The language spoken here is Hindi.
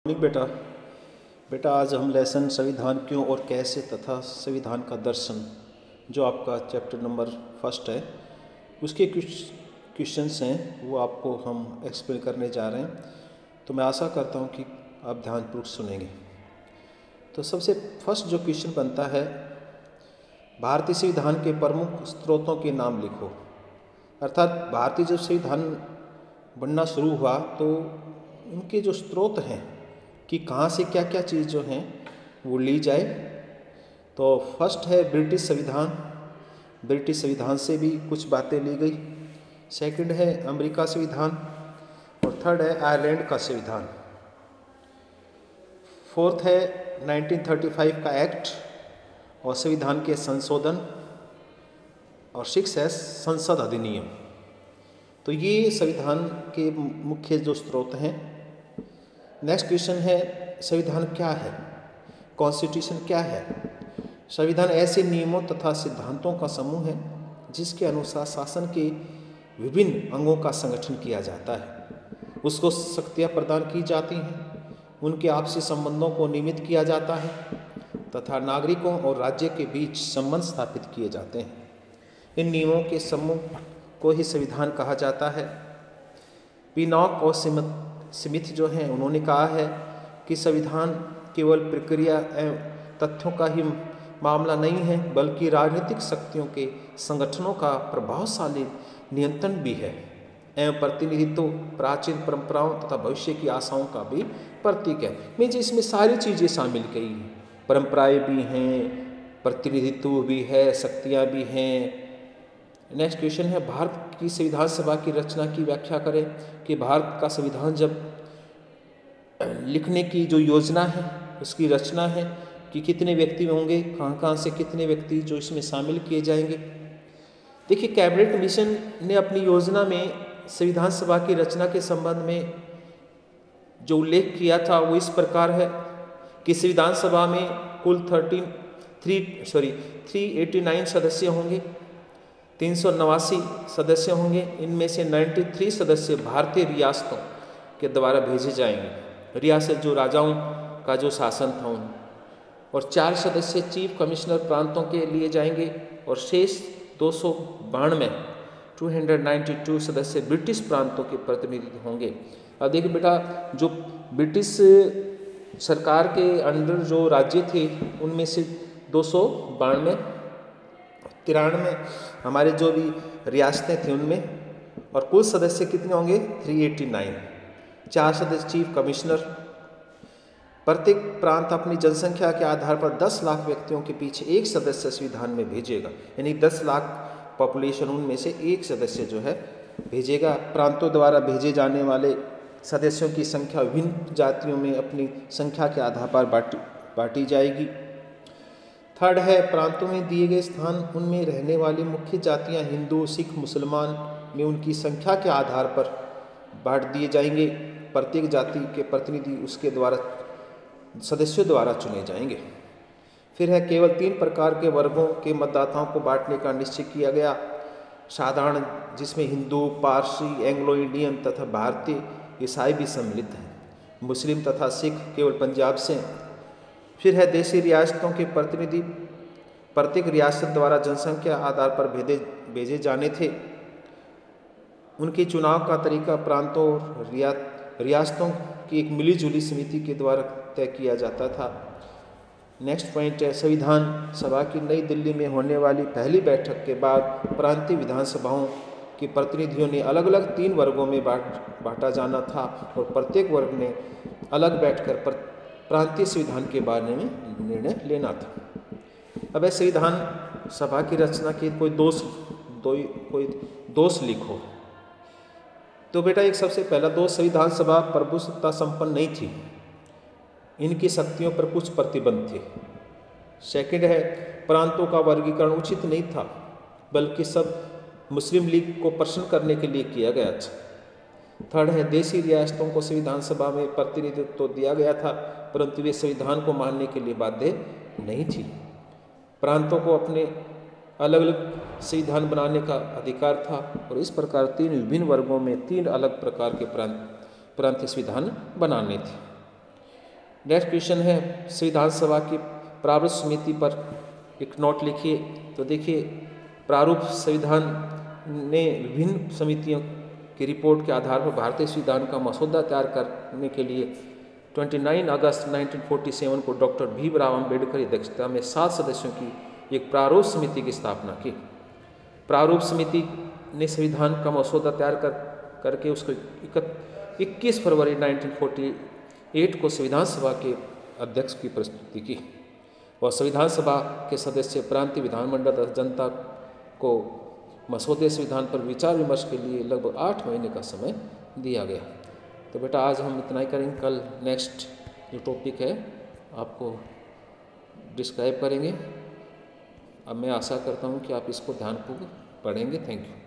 मॉर्निंग बेटा। बेटा आज हम लेसन संविधान क्यों और कैसे तथा संविधान का दर्शन जो आपका चैप्टर नंबर फर्स्ट है उसके कुछ क्वेश्चंस हैं वो आपको हम एक्सप्लेन करने जा रहे हैं। तो मैं आशा करता हूँ कि आप ध्यानपूर्वक सुनेंगे। तो सबसे फर्स्ट जो क्वेश्चन बनता है, भारतीय संविधान के प्रमुख स्रोतों के नाम लिखो। अर्थात भारतीय जब संविधान बनना शुरू हुआ तो उनके जो स्रोत हैं कि कहाँ से क्या क्या चीज़ जो हैं वो ली जाए। तो फर्स्ट है ब्रिटिश संविधान, ब्रिटिश संविधान से भी कुछ बातें ली गई। सेकंड है अमेरिका संविधान और थर्ड है आयरलैंड का संविधान। फोर्थ है 1935 का एक्ट और संविधान के संशोधन और सिक्स है संसद अधिनियम। तो ये संविधान के मुख्य जो स्रोत हैं। नेक्स्ट क्वेश्चन है संविधान क्या है, कॉन्स्टिट्यूशन क्या है। संविधान ऐसे नियमों तथा सिद्धांतों का समूह है जिसके अनुसार शासन के विभिन्न अंगों का संगठन किया जाता है, उसको शक्तियाँ प्रदान की जाती हैं, उनके आपसी संबंधों को नियमित किया जाता है तथा नागरिकों और राज्य के बीच संबंध स्थापित किए जाते हैं। इन नियमों के समूह को ही संविधान कहा जाता है। पिनॉक और स्मिथ जो हैं उन्होंने कहा है कि संविधान केवल प्रक्रिया एवं तथ्यों का ही मामला नहीं है बल्कि राजनीतिक शक्तियों के संगठनों का प्रभावशाली नियंत्रण भी है एवं प्रतिनिधित्व, प्राचीन परंपराओं तथा भविष्य की आशाओं का भी प्रतीक है। मीन्स इसमें सारी चीज़ें शामिल कई हैं, परंपराएं भी हैं, प्रतिनिधित्व भी है, शक्तियाँ भी हैं। नेक्स्ट क्वेश्चन है भारत की संविधान सभा की रचना की व्याख्या करें कि भारत का संविधान जब लिखने की जो योजना है उसकी रचना है कि कितने व्यक्ति होंगे, कहाँ कहाँ से कितने व्यक्ति जो इसमें शामिल किए जाएंगे। देखिए, कैबिनेट मिशन ने अपनी योजना में संविधान सभा की रचना के संबंध में जो उल्लेख किया था वो इस प्रकार है कि संविधान सभा में कुल 389 सदस्य होंगे, 389 सदस्य होंगे। इनमें से 93 सदस्य भारतीय रियासतों के द्वारा भेजे जाएंगे, रियासत जो राजाओं का जो शासन था उन, और 4 सदस्य चीफ कमिश्नर प्रांतों के लिए जाएंगे और शेष 292 सदस्य ब्रिटिश प्रांतों के प्रतिनिधि होंगे। अब देखिए बेटा, जो ब्रिटिश सरकार के अंडर जो राज्य थे उनमें से 292 हमारे जो भी रियासतें थी उनमें, और कुल सदस्य कितने होंगे 389, 4 सदस्य चीफ कमिश्नर। प्रत्येक प्रांत अपनी जनसंख्या के आधार पर 10 लाख व्यक्तियों के पीछे एक सदस्य संविधान में भेजेगा, यानी 10 लाख पॉपुलेशन उनमें से एक सदस्य जो है भेजेगा। प्रांतों द्वारा भेजे जाने वाले सदस्यों की संख्या विभिन्न जातियों में अपनी संख्या के आधार पर बांटी जाएगी। थर्ड है प्रांतों में दिए गए स्थान, उनमें रहने वाली मुख्य जातियां हिंदू, सिख, मुसलमान में उनकी संख्या के आधार पर बांट दिए जाएंगे। प्रत्येक जाति के प्रतिनिधि उसके द्वारा सदस्यों द्वारा चुने जाएंगे। फिर है केवल 3 प्रकार के वर्गों के मतदाताओं को बांटने का निश्चय किया गया। साधारण, जिसमें हिंदू, पारसी, एंग्लो इंडियन तथा भारतीय ईसाई भी सम्मिलित हैं। मुस्लिम तथा सिख केवल पंजाब से। फिर है देशी रियासतों के प्रतिनिधि प्रत्येक रियासत द्वारा जनसंख्या आधार पर भेजे जाने थे। उनके चुनाव का तरीका प्रांतों और रियासतों की एक मिलीजुली समिति के द्वारा तय किया जाता था। नेक्स्ट पॉइंट है संविधान सभा की नई दिल्ली में होने वाली पहली बैठक के बाद प्रांतीय विधानसभाओं के प्रतिनिधियों ने अलग अलग 3 वर्गों में बांटा जाना था और प्रत्येक वर्ग ने अलग बैठकर प्रांतीय संविधान के बारे में निर्णय लेना था। अब संविधान सभा की रचना के कोई दोष लिखो। तो बेटा, एक सबसे पहला दोष, संविधान सभा प्रभुसत्ता संपन्न नहीं थी, इनकी शक्तियों पर कुछ प्रतिबंध थे। सेकंड है प्रांतों का वर्गीकरण उचित नहीं था बल्कि सब मुस्लिम लीग को प्रसन्न करने के लिए किया गया था। थर्ड है देशी रियासतों को संविधान सभा में प्रतिनिधित्व दिया गया था परंतु वे संविधान को मानने के लिए बाध्य नहीं थी। प्रांतों को अपने अलग अलग संविधान बनाने का अधिकार था और इस प्रकार 3 विभिन्न वर्गों में 3 अलग प्रकार के प्रांतीय संविधान बनाने थे। नेक्स्ट क्वेश्चन है संविधान सभा की प्रारूप समिति पर एक नोट लिखिए। तो देखिए, प्रारूप संविधान ने विभिन्न समितियों की रिपोर्ट के आधार पर भारतीय संविधान का मसौदा तैयार करने के लिए 29 अगस्त 1947 को डॉक्टर भीमराव अम्बेडकर की अध्यक्षता में 7 सदस्यों की एक प्रारूप समिति की स्थापना की। प्रारूप समिति ने संविधान का मसौदा तैयार करके उसको 21 फरवरी 1948 को संविधान सभा के अध्यक्ष की प्रस्तुति की और संविधान सभा के सदस्य प्रांतीय विधानमंडल तथा जनता को मसौदे संविधान पर विचार विमर्श के लिए लगभग 8 महीने का समय दिया गया। तो बेटा आज हम इतना ही करेंगे। कल नेक्स्ट जो टॉपिक है आपको डिस्क्राइब करेंगे। अब मैं आशा करता हूँ कि आप इसको ध्यानपूर्वक पढ़ेंगे। Thank you.